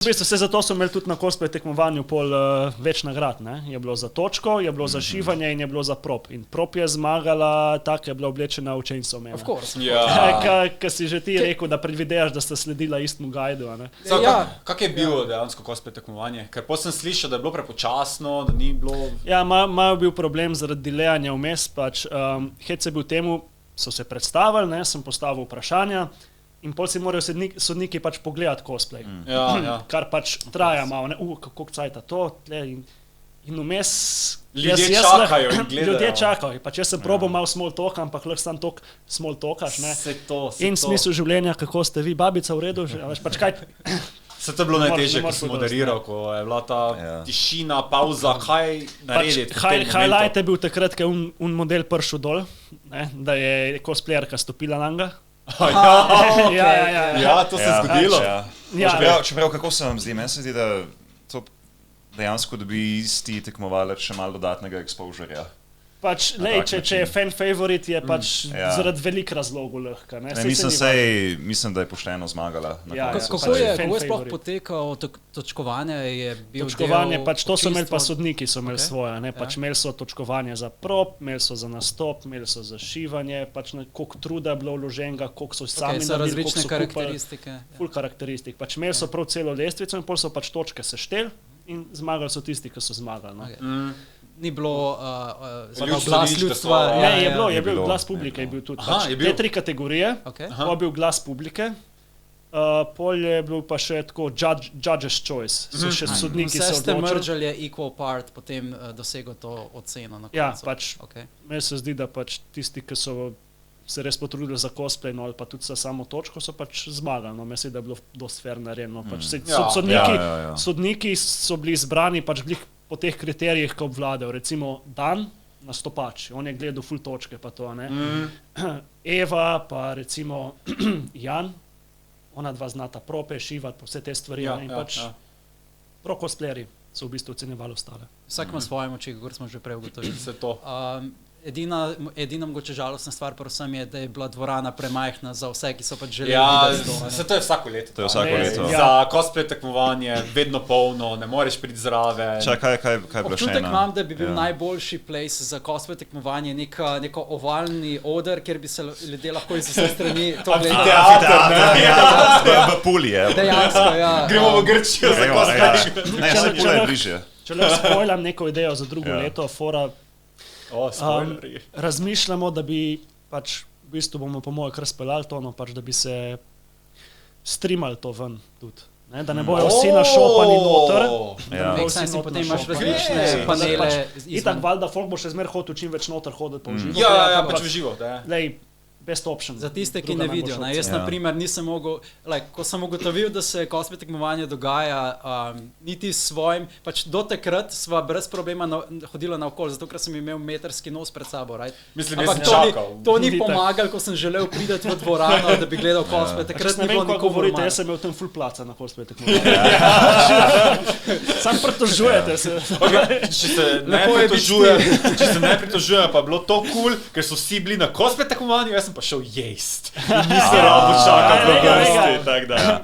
V bistvu vse zato so imeli tudi na cosplay tekmovanju pol več nagrad, ne? Je bilo za točko, je bilo za šivanje in je bilo za prop. In prop je zmagala, tako je bila oblečena v Chainsaw Man. Of course. Kaj si že ti rekel, da predvidevaš, da sta sledila istemu gajdu, a ne? Kak je bilo dejansko cosplay tekmovanje? Ker potem sem slišal, da je bilo prepočasno, da ni bilo... Ja, malo bil problem zaradi delejanja vmes, pač hec je bil temu, so se predstavili, ne, sem postavil vprašanja in pol si morajo sodniki pač pogledati cosplay. Kar pač traja malo, ne, kako cajta to, tle in vmes... Ljudje čakajo in gledajo. Ljudje čakajo, pač jaz sem probal malo small talka, ampak lahko sam toliko small talkaš, ne. In smisel življenja, kako ste vi, babica v redu, pač kaj... Se to je bilo najtežje, ko sem moderiral, ko je bila ta tišina, pauza, kaj narediti? Highlight je bil takrat, ko je un model prišel dol, da je cosplayerka stopila na njega. Ja, to se je zgodilo. Čeprav, kako se vam zdi? Meni se zdi, da to dejansko dobi isti tekmovalec še malo dodatnega exposurja. Pač, če je fan favorite, je pač zaradi velik razlogov lahko. Mislim, da je pošteno zmagala. Kako je sploh potekalo točkovanje? Točkovanje, pač to so imeli pa sodniki, so imeli svoje. Pač imeli so točkovanje za prop, imeli so za nastop, imeli so za šivanje, pač koliko truda je bilo vloženega, koliko so sami naredili, koliko so karakteristike. Ful karakteristik. Pač imeli so prav celo lestvico in pol so pač točke sešteli in zmagali so tisti, ki so zmagali. Ni bilo glas ljudstva. Ne, je bil glas publike, je bil tudi. Te 3 kategorije, je bil glas publike, pol je bil pa še tako judge's choice, so še sodniki se odločili. Vse ste mržali je equal part, potem dosegel to oceno na koncu. Ja, pač, meni se zdi, da pač tisti, ki so se res potrudili za cosplay, no ali pa tudi za samo točko, so pač zmagali. No, meni se zdi, da je bilo dosti fair narejeno. Sodniki so bili izbrani pač glih po teh kriterijih, ko obvladajo. Recimo Dan, nastopač, on je gledal full točke pa to, ne. Eva pa recimo Jan, ona dva znata prope, šivati, pa vse te stvari. In pač pro cosplayeri so v bistvu ocenjevali ostale. Vsak ima svoje moči, kako smo že prej ugotovili. Vse to. Edina mogoče žalostna stvar predvsem je, da je bila dvorana premajhna za vse, ki so pač želeli videti to. Ja, to je vsako leto. To je vsako leto. Za cosplay tekmovanje, vedno polno, ne moreš priti zraven. Kaj je bila še ena? Občutek imam, da bi bil najboljši place za cosplay tekmovanje neko ovalni oder, kjer bi se ljudje lahko iz vse strani to gledali. Amfiteater, v Puli je. Dejansko, ja. Gremo v Grčijo za cosplay. Ne, se Pula je bližje. Če le spoilam neko idejo za drugo leto, fora razmišljamo, da bi pač, v bistvu bomo po moje kar speljali to, no, pač, da bi se streamali to ven tudi. Ne, da ne bojo vsi našopani noter. Potem imaš različne panele. Itak valjda, folk bo še zmer hotel čim več noter hoditi po uživo. Ja, pač v živo. Best option. Za tiste, ki ne vidijo. Jaz, na primer, nisem mogel, ko sem ugotovil, da se cosplay tekmovanje dogaja niti s svojim, pač do takrat sva brez problema hodila naokoli, zato ker sem imel metrski nos pred sabo. Mislim, jaz sem čakal. To ni pomagalo, ko sem želel priti v dvorano, da bi gledal cosplay. Takrat ni bilo nikomu govorite, jaz sem imel tam full placa na cosplay tekmovanje. Sam pritožujete se. Če se ne pritožujejo, pa bilo to cool, ker so vsi bili na cosplay tekmovanju, jaz sem pa šel jest. In nisem rado čakal do gosti, tako da.